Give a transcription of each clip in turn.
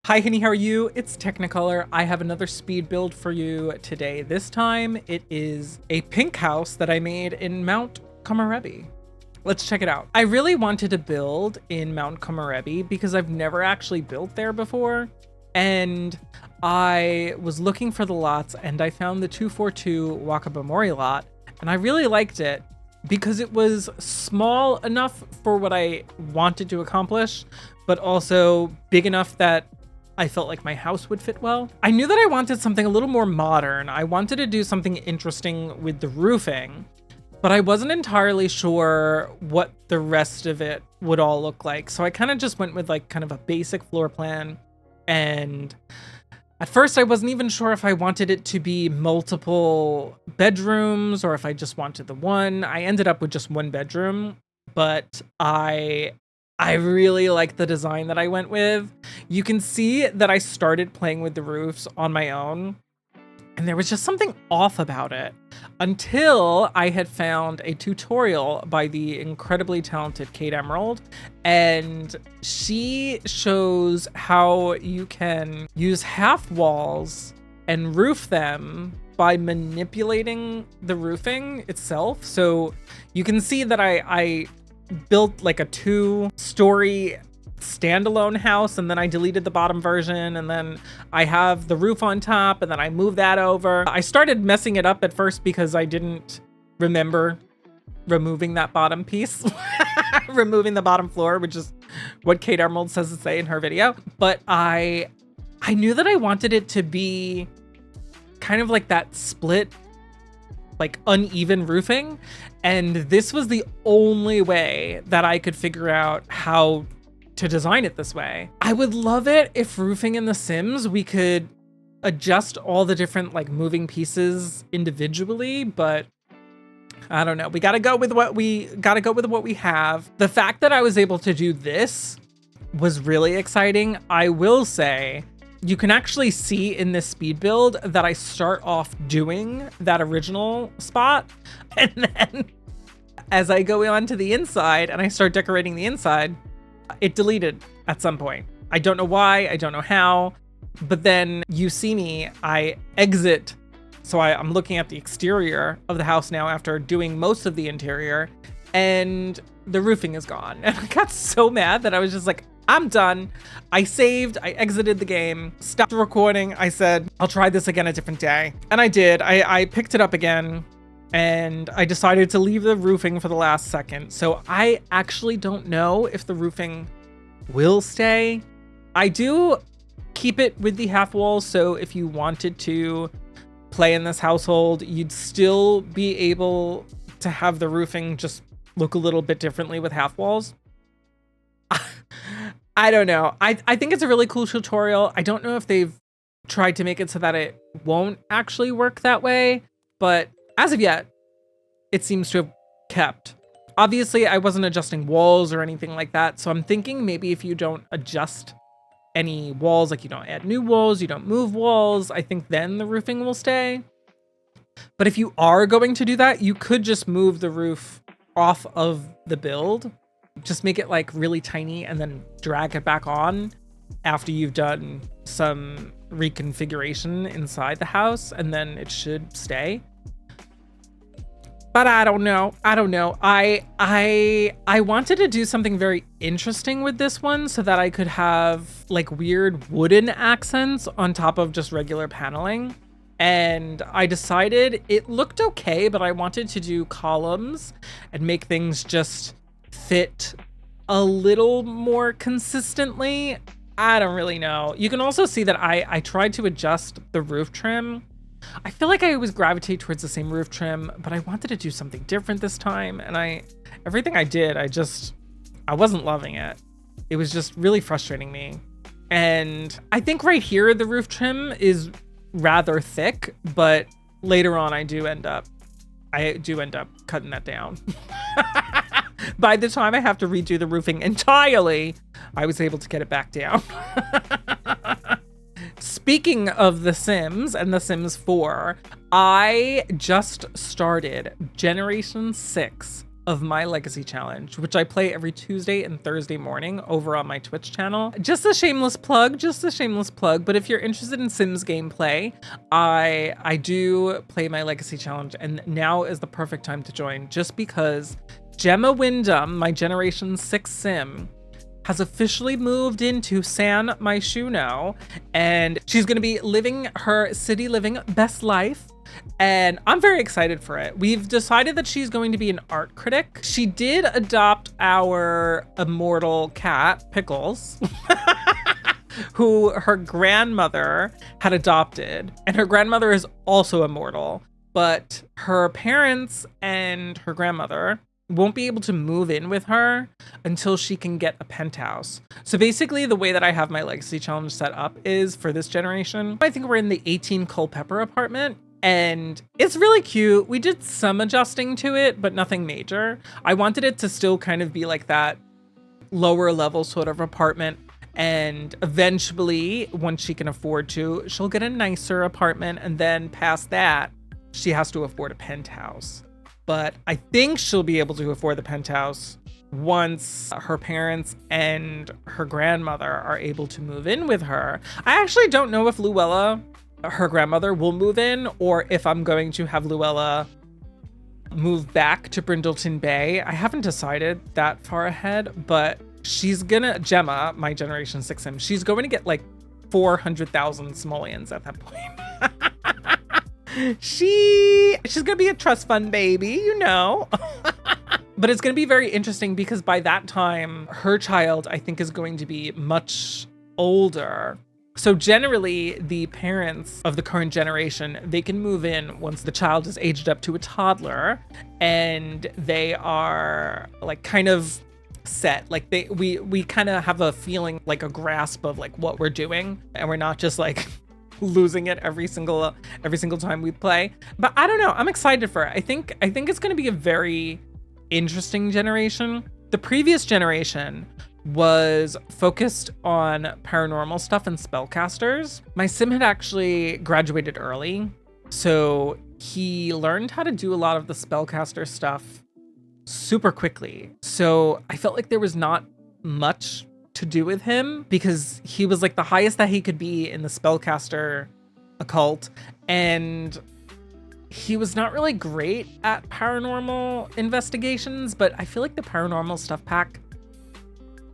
Hi honey, how are you? It's Teknikolour. I have another speed build for you today. This time it is a pink house that I made in Mount Komorebi. Let's check it out. I really wanted to build in Mount Komorebi because I've never actually built there before. And I was looking for the lots and I found the 242 Wakabamori lot. And I really liked it because it was small enough for what I wanted to accomplish, but also big enough that I felt like my house would fit well. I knew that I wanted something a little more modern. I wanted to do something interesting with the roofing, but I wasn't entirely sure what the rest of it would all look like. So I kind of just went with like kind of a basic floor plan. And at first I wasn't even sure if I wanted it to be multiple bedrooms or if I just wanted the one. I ended up with just one bedroom, but I really like the design that I went with. You can see that I started playing with the roofs on my own, and there was just something off about it until I had found a tutorial by the incredibly talented Kate Emerald, and she shows how you can use half walls and roof them by manipulating the roofing itself. So you can see that I built like a 2-story standalone house, and then I deleted the bottom version, and then I have the roof on top, and then I moved that over. I started messing it up at first because I didn't remember removing that bottom piece, removing the bottom floor, which is what Kate Emerald says to say in her video. But I knew that I wanted it to be kind of like that split, like uneven roofing, and this was the only way that I could figure out how to design it this way. I would love it if roofing in The Sims, we could adjust all the different like moving pieces individually, but I don't know. We gotta go with what we have. The fact that I was able to do this was really exciting. I will say, you can actually see in this speed build that I start off doing that original spot, and then as I go on to the inside and I start decorating the inside, it deleted at some point. I don't know why, I don't know how, but then you see me, I exit. So I'm looking at the exterior of the house now after doing most of the interior, and the roofing is gone. And I got so mad that I was just like, I'm done. I saved, I exited the game, stopped recording. I said, I'll try this again a different day. And I did. I picked it up again, and I decided to leave the roofing for the last second. So I actually don't know if the roofing will stay. I do keep it with the half walls, so if you wanted to play in this household, you'd still be able to have the roofing just look a little bit differently with half walls. I don't know. I think it's a really cool tutorial. I don't know if they've tried to make it so that it won't actually work that way, but as of yet, it seems to have kept. Obviously, I wasn't adjusting walls or anything like that, so I'm thinking maybe if you don't adjust any walls, like you don't add new walls, you don't move walls, I think then the roofing will stay. But if you are going to do that, you could just move the roof off of the build. Just make it like really tiny and then drag it back on after you've done some reconfiguration inside the house, and then it should stay. But I don't know. I wanted to do something very interesting with this one so that I could have like weird wooden accents on top of just regular paneling. And I decided it looked okay, but I wanted to do columns and make things just fit a little more consistently. I don't really know. You can also see that I tried to adjust the roof trim. I feel like I always gravitate towards the same roof trim, but I wanted to do something different this time. And everything I did, I wasn't loving it. It was just really frustrating me. And I think right here, the roof trim is rather thick, but later on I do end up cutting that down. By the time I have to redo the roofing entirely, I was able to get it back down. Speaking of The Sims and The Sims 4, I just started Generation 6 of my Legacy Challenge, which I play every Tuesday and Thursday morning over on my Twitch channel. Just a shameless plug, but if you're interested in Sims gameplay, I do play my Legacy Challenge, and now is the perfect time to join, just because Gemma Wyndham, my Generation 6 Sim, has officially moved into San Myshuno, and she's gonna be living her city living best life. And I'm very excited for it. We've decided that she's going to be an art critic. She did adopt our immortal cat, Pickles, who her grandmother had adopted. And her grandmother is also immortal, but her parents and her grandmother won't be able to move in with her until she can get a penthouse. So basically the way that I have my Legacy Challenge set up is for this generation, I think we're in the 18 Culpeper apartment, and it's really cute. We did some adjusting to it, but nothing major. I wanted it to still kind of be like that lower level sort of apartment. And eventually, once she can afford to, she'll get a nicer apartment. And then past that, she has to afford a penthouse. But I think she'll be able to afford the penthouse once her parents and her grandmother are able to move in with her. I actually don't know if Luella, her grandmother, will move in, or if I'm going to have Luella move back to Brindleton Bay. I haven't decided that far ahead, but she's gonna, Gemma, my Generation 6 Sim, she's going to get like 400,000 simoleons at that point. She's gonna be a trust fund baby, you know. But it's gonna be very interesting because by that time, her child, I think, is going to be much older. So generally, the parents of the current generation, they can move in once the child is aged up to a toddler, and they are like kind of set. Like we kind of have a feeling, like a grasp of like what we're doing, and we're not just like losing it every single time we play. But I don't know, I'm excited for it. I think it's going to be a very interesting generation. The previous generation was focused on paranormal stuff and spellcasters. My sim had actually graduated early, so he learned how to do a lot of the spellcaster stuff super quickly. So I felt like there was not much to do with him because he was like the highest that he could be in the spellcaster occult, and he was not really great at paranormal investigations. But I feel like the paranormal stuff pack,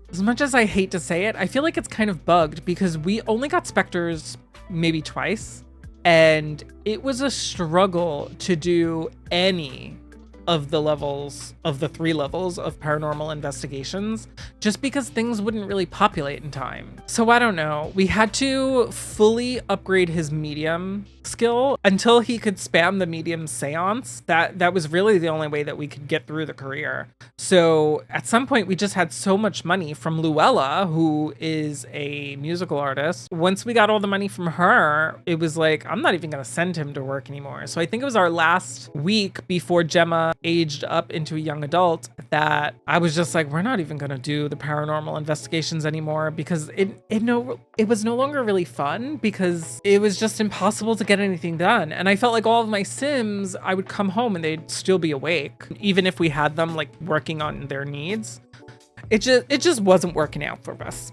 as much as I hate to say it, I feel like it's kind of bugged because we only got specters maybe twice, and it was a struggle to do any of the levels, of the 3 levels of paranormal investigations, just because things wouldn't really populate in time. So I don't know, we had to fully upgrade his medium skill until he could spam the medium seance. That was really the only way that we could get through the career. So at some point we just had so much money from Luella, who is a musical artist. Once we got all the money from her, it was like, I'm not even gonna send him to work anymore. So I think it was our last week before Gemma aged up into a young adult that I was just like, we're not even gonna do the paranormal investigations anymore, because it was no longer really fun, because it was just impossible to get anything done. And I felt like all of my Sims, I would come home and they'd still be awake, even if we had them like working on their needs. It just wasn't working out for us.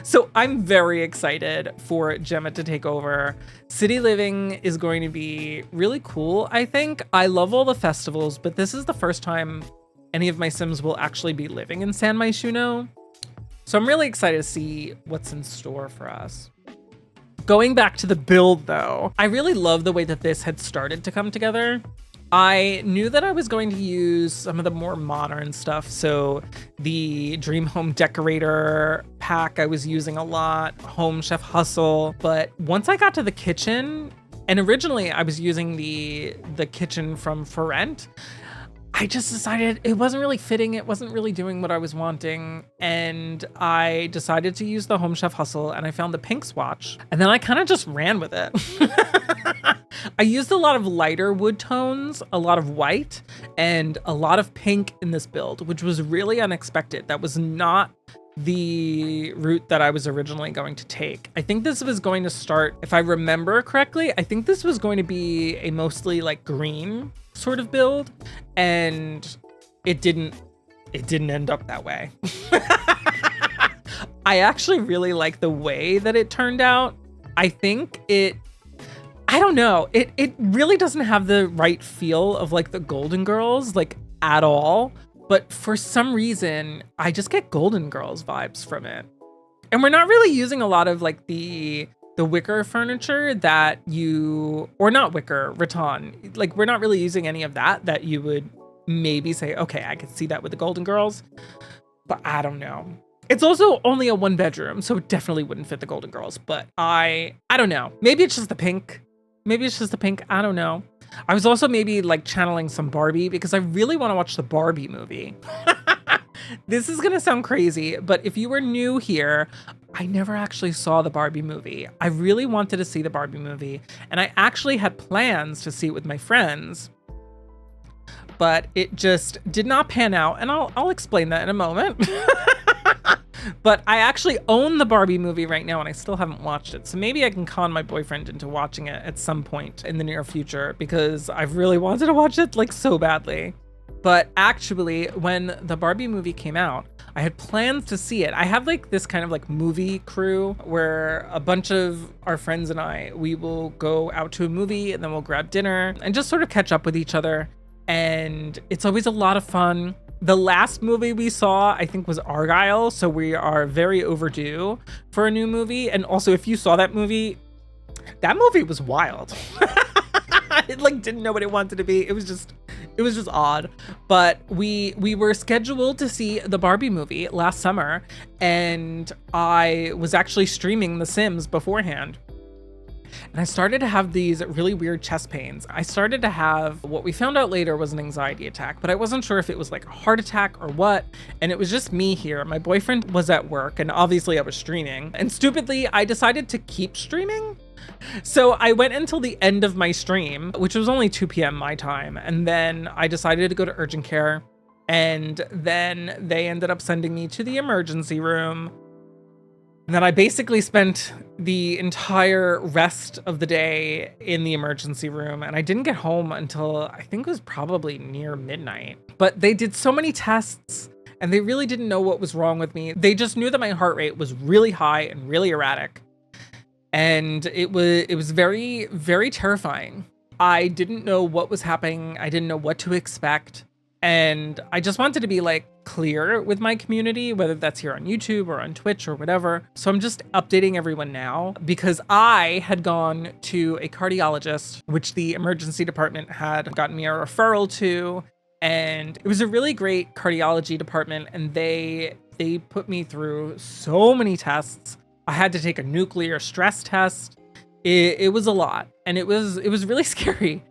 So I'm very excited for Gemma to take over. City living is going to be really cool, I think. I love all the festivals, but this is the first time any of my Sims will actually be living in San Myshuno. So I'm really excited to see what's in store for us. Going back to the build though, I really love the way that this had started to come together. I knew that I was going to use some of the more modern stuff. So the Dream Home Decorator pack I was using a lot, Home Chef Hustle. But once I got to the kitchen, and originally I was using the kitchen from For Rent, I just decided it wasn't really fitting. It wasn't really doing what I was wanting. And I decided to use the Home Chef Hustle, and I found the pink swatch, and then I kind of just ran with it. I used a lot of lighter wood tones, a lot of white, and a lot of pink in this build, which was really unexpected. That was not the route that I was originally going to take. I think this was going to start, if I remember correctly, I think this was going to be a mostly like green sort of build, and it didn't end up that way. I actually really like the way that it turned out. I think I don't know, it really doesn't have the right feel of like the Golden Girls, like at all. But for some reason, I just get Golden Girls vibes from it. And we're not really using a lot of like the wicker furniture that or not wicker, rattan. Like we're not really using any of that you would maybe say, okay, I could see that with the Golden Girls, but I don't know. It's also only a 1-bedroom, so it definitely wouldn't fit the Golden Girls, but I don't know. Maybe it's just the pink. I don't know. I was also maybe like channeling some Barbie because I really want to watch the Barbie movie. This is going to sound crazy, but if you were new here, I never actually saw the Barbie movie. I really wanted to see the Barbie movie, and I actually had plans to see it with my friends, but it just did not pan out, and I'll explain that in a moment. But I actually own the Barbie movie right now, and I still haven't watched it. So maybe I can con my boyfriend into watching it at some point in the near future, because I've really wanted to watch it like so badly. But actually, when the Barbie movie came out, I had plans to see it. I have like this kind of like movie crew where a bunch of our friends and we will go out to a movie and then we'll grab dinner and just sort of catch up with each other. And it's always a lot of fun. The last movie we saw, I think, was Argyle, so we are very overdue for a new movie. And also, if you saw that movie was wild. It like didn't know what it wanted to be. It was just odd. But we were scheduled to see the Barbie movie last summer, and I was actually streaming The Sims beforehand. And I started to have these really weird chest pains. I started to have what we found out later was an anxiety attack, but I wasn't sure if it was like a heart attack or what. And it was just me here. My boyfriend was at work, and obviously I was streaming. And stupidly, I decided to keep streaming. So I went until the end of my stream, which was only 2 p.m. my time. And then I decided to go to urgent care. And then they ended up sending me to the emergency room. And then I basically spent the entire rest of the day in the emergency room, and I didn't get home until I think it was probably near midnight. But they did so many tests, and they really didn't know what was wrong with me. They just knew that my heart rate was really high and really erratic. And it was very, very terrifying. I didn't know what was happening. I didn't know what to expect. And I just wanted to be like clear with my community, whether that's here on YouTube or on Twitch or whatever. So I'm just updating everyone now because I had gone to a cardiologist, which the emergency department had gotten me a referral to. And it was a really great cardiology department. And they put me through so many tests. I had to take a nuclear stress test. It was a lot, and it was really scary,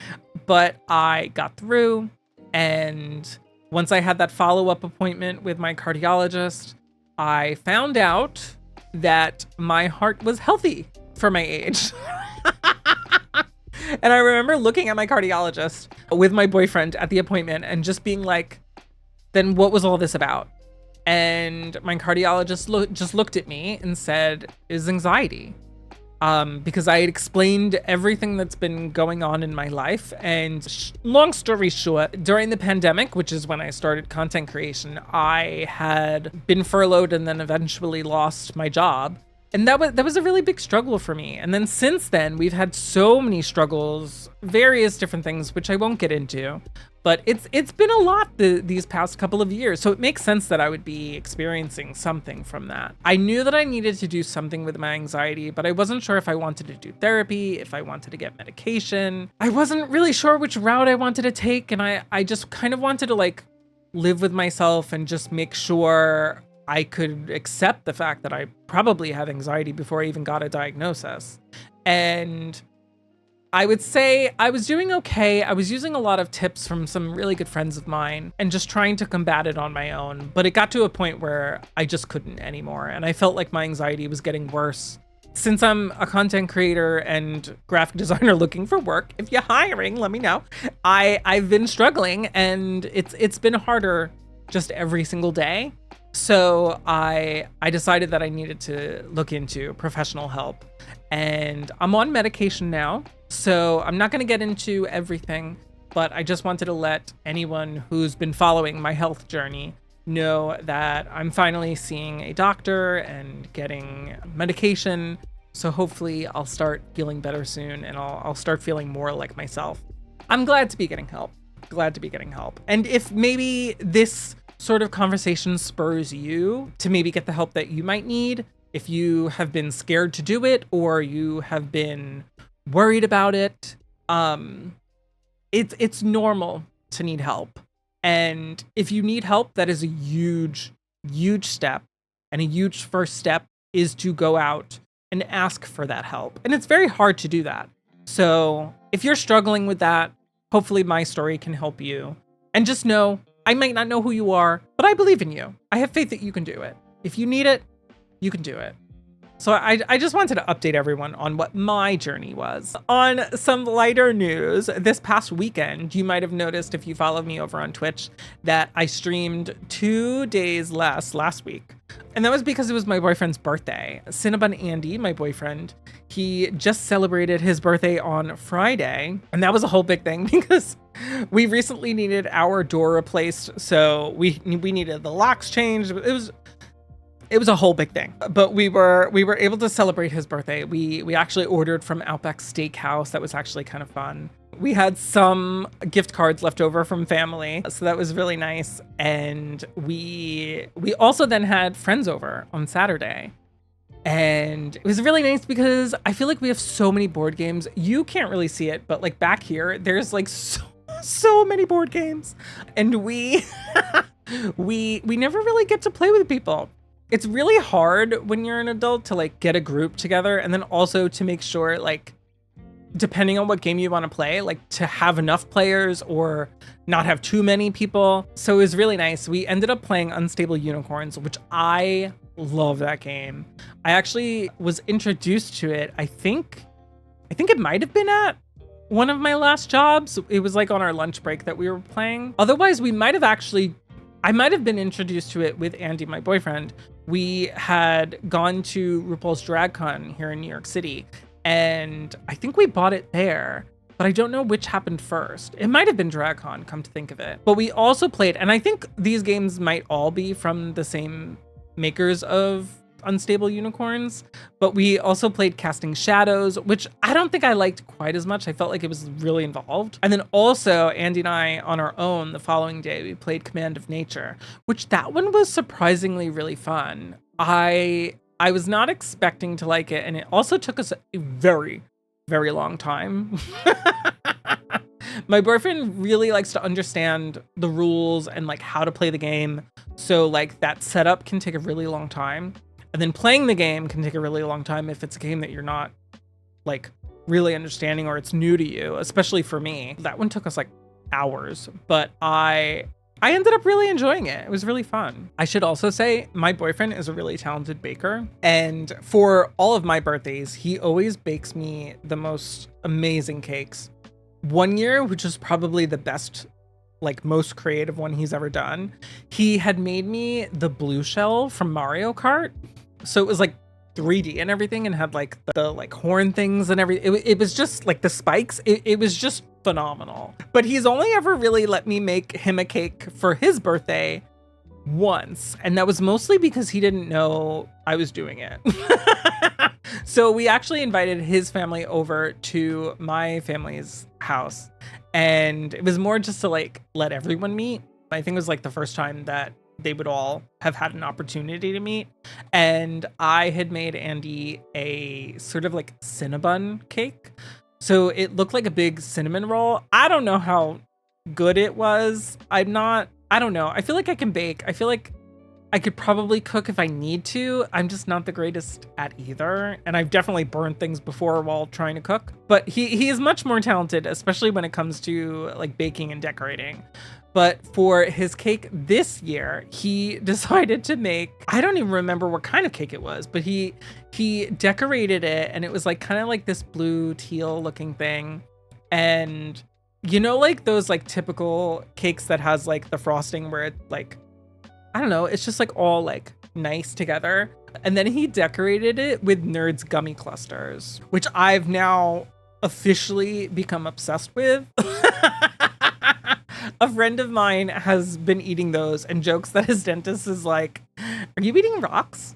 but I got through. And once I had that follow-up appointment with my cardiologist, I found out that my heart was healthy for my age. And I remember looking at my cardiologist with my boyfriend at the appointment and just being like, then what was all this about? And my cardiologist just looked at me and said, "Is anxiety." Because I had explained everything that's been going on in my life. And long story short, during the pandemic, which is when I started content creation, I had been furloughed and then eventually lost my job. And that was a really big struggle for me. And then since then, we've had so many struggles, various different things, which I won't get into. But it's been a lot these past couple of years. So it makes sense that I would be experiencing something from that. I knew that I needed to do something with my anxiety, but I wasn't sure if I wanted to do therapy, if I wanted to get medication. I wasn't really sure which route I wanted to take. And I just kind of wanted to like live with myself and just make sure I could accept the fact that I probably have anxiety before I even got a diagnosis. And I would say I was doing okay. I was using a lot of tips from some really good friends of mine and just trying to combat it on my own. But it got to a point where I just couldn't anymore. And I felt like my anxiety was getting worse. Since I'm a content creator and graphic designer looking for work, if you're hiring, let me know. I've been struggling, and it's been harder just every single day. So I decided that I needed to look into professional help, and I'm on medication now. So I'm not going to get into everything, but I just wanted to let anyone who's been following my health journey know that I'm finally seeing a doctor and getting medication. So hopefully I'll start feeling better soon, and I'll start feeling more like myself. I'm glad to be getting help. Glad to be getting help. And if maybe this sort of conversation spurs you to maybe get the help that you might need, if you have been scared to do it or you have been worried about it, it's normal to need help. And if you need help, that is a huge, huge step. And a huge first step is to go out and ask for that help. And it's very hard to do that. So if you're struggling with that, hopefully my story can help you. And just know, I might not know who you are, but I believe in you. I have faith that you can do it. If you need it, you can do it. So I just wanted to update everyone on what my journey was. On some lighter news, this past weekend, you might have noticed if you followed me over on Twitch that I streamed 2 days less last week. And that was because it was my boyfriend's birthday. Cinnabon Andy, my boyfriend, he just celebrated his birthday on Friday. And that was a whole big thing because we recently needed our door replaced. So we needed the locks changed. It was a whole big thing, but we were able to celebrate his birthday. We actually ordered from Outback Steakhouse. That was actually kind of fun. We had some gift cards left over from family, so that was really nice. And we also then had friends over on Saturday. And it was really nice because I feel like we have so many board games. You can't really see it, but like back here, there's like so many board games. And we never really get to play with people. It's really hard when you're an adult to like get a group together, and then also to make sure, like, depending on what game you want to play, like to have enough players or not have too many people. So it was really nice. We ended up playing Unstable Unicorns, which I love that game. I actually was introduced to it. I think it might have been at one of my last jobs. It was like on our lunch break that we were playing. Otherwise, I might have been introduced to it with Andy, my boyfriend. We had gone to RuPaul's DragCon here in New York City, and I think we bought it there, but I don't know which happened first. It might have been DragCon, come to think of it. But we also played, and I think these games might all be from the same makers of Unstable Unicorns, but we also played Casting Shadows, which I don't think I liked quite as much. I felt like it was really involved. And then also Andy and I on our own the following day, we played Command of Nature, which that one was surprisingly really fun. I was not expecting to like it, and it also took us a very, very long time. My boyfriend really likes to understand the rules and like how to play the game. So like that setup can take a really long time. And then playing the game can take a really long time if it's a game that you're not like really understanding or it's new to you, especially for me. That one took us like hours, but I ended up really enjoying it. It was really fun. I should also say my boyfriend is a really talented baker. And for all of my birthdays, he always bakes me the most amazing cakes. One year, which was probably the best, like most creative one he's ever done, he had made me the blue shell from Mario Kart. So it was like 3D and everything, and had like the like horn things and everything. It was just like the spikes. It was just phenomenal. But he's only ever really let me make him a cake for his birthday once. And that was mostly because he didn't know I was doing it. So we actually invited his family over to my family's house. And it was more just to like let everyone meet. I think it was like the first time that they would all have had an opportunity to meet. And I had made Andy a sort of like Cinnabon cake. So it looked like a big cinnamon roll. I don't know how good it was. I don't know. I feel like I can bake. I feel like I could probably cook if I need to. I'm just not the greatest at either. And I've definitely burned things before while trying to cook. But he is much more talented, especially when it comes to like baking and decorating. But for his cake this year, he decided to make, I don't even remember what kind of cake it was, but he decorated it, and it was like kind of like this blue teal looking thing. And you know, like those like typical cakes that has like the frosting where it like, I don't know, it's just like all like nice together. And then he decorated it with Nerds gummy clusters, which I've now officially become obsessed with. A friend of mine has been eating those and jokes that his dentist is like, "Are you eating rocks?"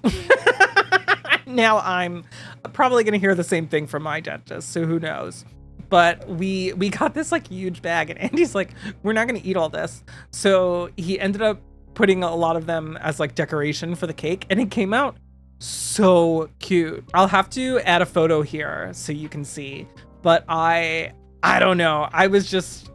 Now I'm probably gonna hear the same thing from my dentist, so who knows? But we got this like huge bag, and Andy's like, "We're not gonna eat all this." So he ended up putting a lot of them as like decoration for the cake, and it came out so cute. I'll have to add a photo here so you can see. But I don't know. I was just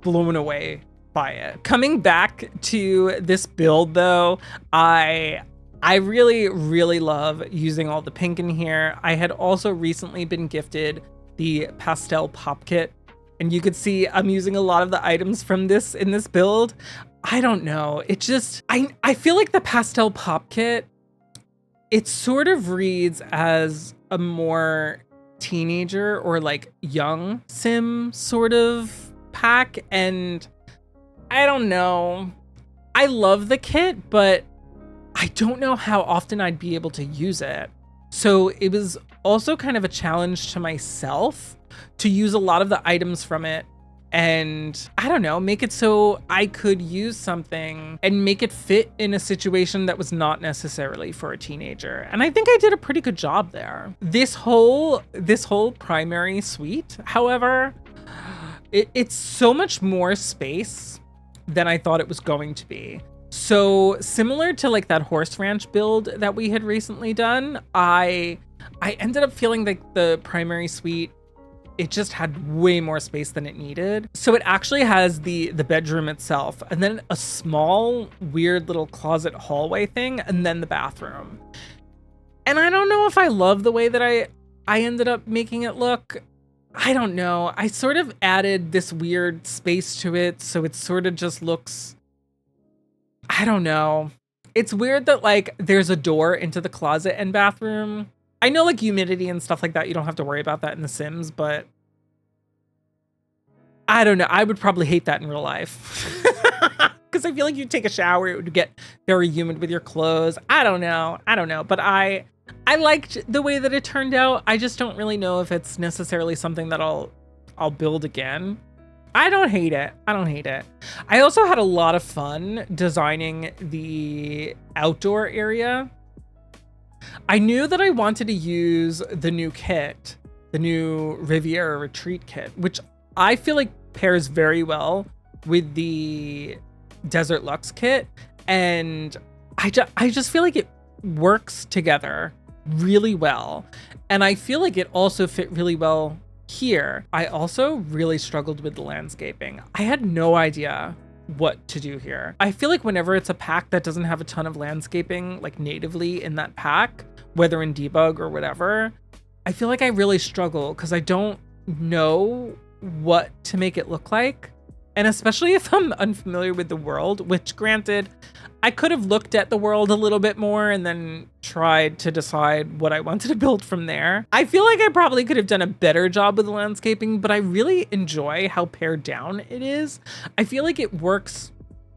blown away by it. Coming back to this build though, I really love using all the pink in here. I had also recently been gifted the pastel pop kit, and you could see I'm using a lot of the items from this in this build. I don't know. It just, I feel like the pastel pop kit, it sort of reads as a more teenager or like young sim sort of pack, and I don't know. I love the kit, but I don't know how often I'd be able to use it. So it was also kind of a challenge to myself to use a lot of the items from it and I don't know, make it so I could use something and make it fit in a situation that was not necessarily for a teenager. And I think I did a pretty good job there. This whole primary suite, however, it's so much more space than I thought it was going to be. So similar to like that horse ranch build that we had recently done, I ended up feeling like the primary suite, it just had way more space than it needed. So it actually has the bedroom itself, and then a small weird little closet hallway thing, and then the bathroom. And I don't know if I love the way that I ended up making it look. I don't know. I sort of added this weird space to it, so it sort of just looks, I don't know. It's weird that like there's a door into the closet and bathroom. I know like humidity and stuff like that, you don't have to worry about that in The Sims, but I don't know. I would probably hate that in real life. Because I feel like you'd take a shower, it would get very humid with your clothes. I don't know. But I liked the way that it turned out. I just don't really know if it's necessarily something that I'll build again. I don't hate it. I also had a lot of fun designing the outdoor area. I knew that I wanted to use the new kit, the new Riviera Retreat kit, which I feel like pairs very well with the Desert Luxe kit. And I just feel like it works together really well. And I feel like it also fit really well here. I also really struggled with the landscaping. I had no idea what to do here. I feel like whenever it's a pack that doesn't have a ton of landscaping like natively in that pack, whether in debug or whatever, I feel like I really struggle because I don't know what to make it look like. And especially if I'm unfamiliar with the world, which granted, I could have looked at the world a little bit more and then tried to decide what I wanted to build from there. I feel like I probably could have done a better job with the landscaping, but I really enjoy how pared down it is. I feel like it works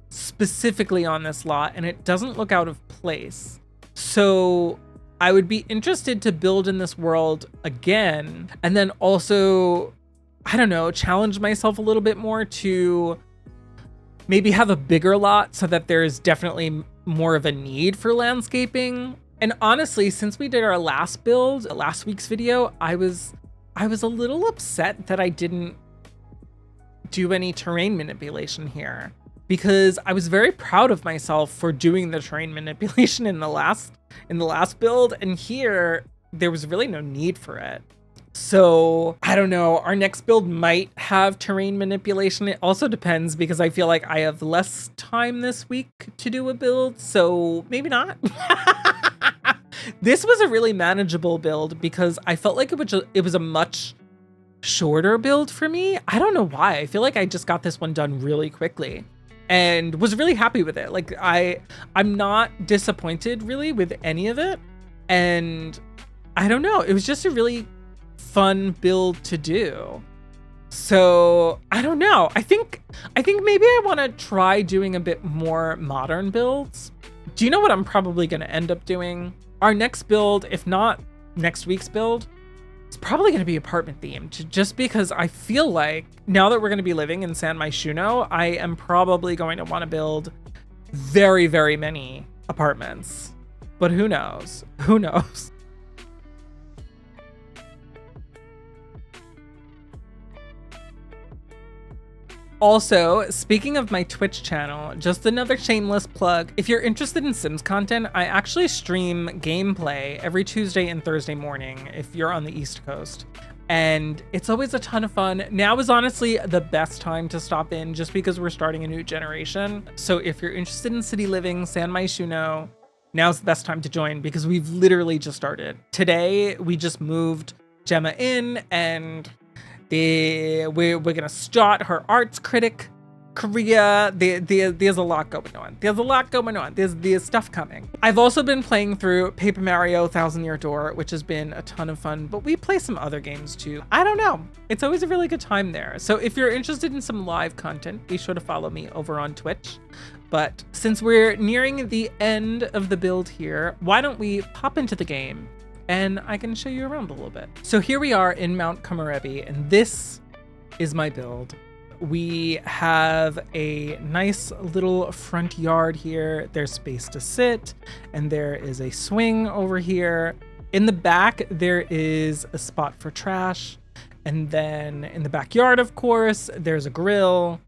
specifically on this lot and it doesn't look out of place. So I would be interested to build in this world again, and then also, I don't know, challenge myself a little bit more to maybe have a bigger lot so that there's definitely more of a need for landscaping. And honestly, since we did our last build, last week's video, I was a little upset that I didn't do any terrain manipulation here, because I was very proud of myself for doing the terrain manipulation in the last build, and here there was really no need for it. So I don't know, our next build might have terrain manipulation. It also depends, because I feel like I have less time this week to do a build, so maybe not. This was a really manageable build because I felt like it was a much shorter build for me. I don't know why. I feel like I just got this one done really quickly and was really happy with it. Like I'm not disappointed really with any of it. And I don't know, it was just a really fun build to do. So I don't know. I think maybe I want to try doing a bit more modern builds. Do you know what I'm probably going to end up doing? Our next build, if not next week's build, It's probably going to be apartment themed, just because I feel like now that we're going to be living in San Myshuno, I am probably going to want to build very, very many apartments. But who knows? Who knows? Also, speaking of my Twitch channel, just another shameless plug. If you're interested in Sims content, I actually stream gameplay every Tuesday and Thursday morning if you're on the East Coast. And it's always a ton of fun. Now is honestly the best time to stop in just because we're starting a new generation. So if you're interested in city living, San Myshuno, now's the best time to join because we've literally just started. Today, we just moved Gemma in and we're gonna start her arts critic career. There's a lot going on. There's stuff coming. I've also been playing through Paper Mario Thousand Year Door, which has been a ton of fun, but we play some other games too. I don't know. It's always a really good time there. So if you're interested in some live content, be sure to follow me over on Twitch. But since we're nearing the end of the build here, why don't we pop into the game and I can show you around a little bit. So here we are in Mount Komorebi, and this is my build. We have a nice little front yard here. There's space to sit, and there is a swing over here. In the back, there is a spot for trash. And then in the backyard, of course, there's a grill,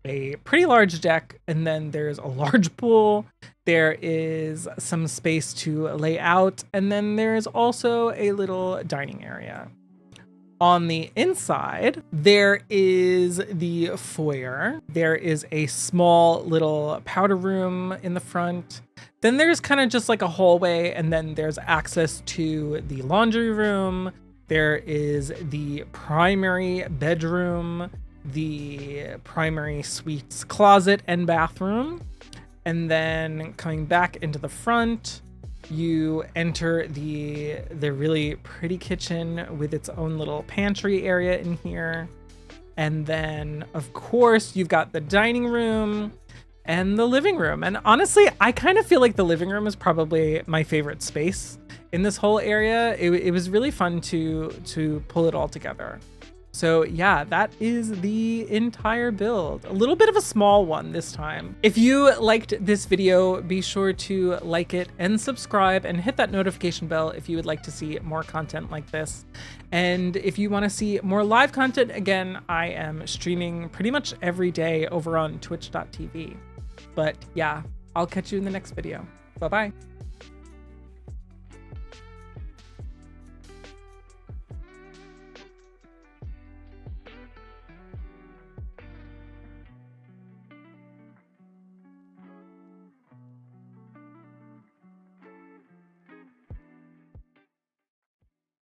a pretty large deck, and then there's a large pool. There is some space to lay out, and then there's also a little dining area. On the inside, there is the foyer. There is a small little powder room in the front. Then there's kind of just like a hallway, and then there's access to the laundry room. There is the primary bedroom, the primary suites closet and bathroom. And then coming back into the front, you enter the really pretty kitchen with its own little pantry area in here. And then, of course, you've got the dining room and the living room. And honestly, I kind of feel like the living room is probably my favorite space in this whole area. It was really fun to pull it all together. So yeah, that is the entire build. A little bit of a small one this time. If you liked this video, be sure to like it and subscribe and hit that notification bell if you would like to see more content like this. And if you want to see more live content, again, I am streaming pretty much every day over on twitch.tv. But yeah, I'll catch you in the next video. Bye-bye.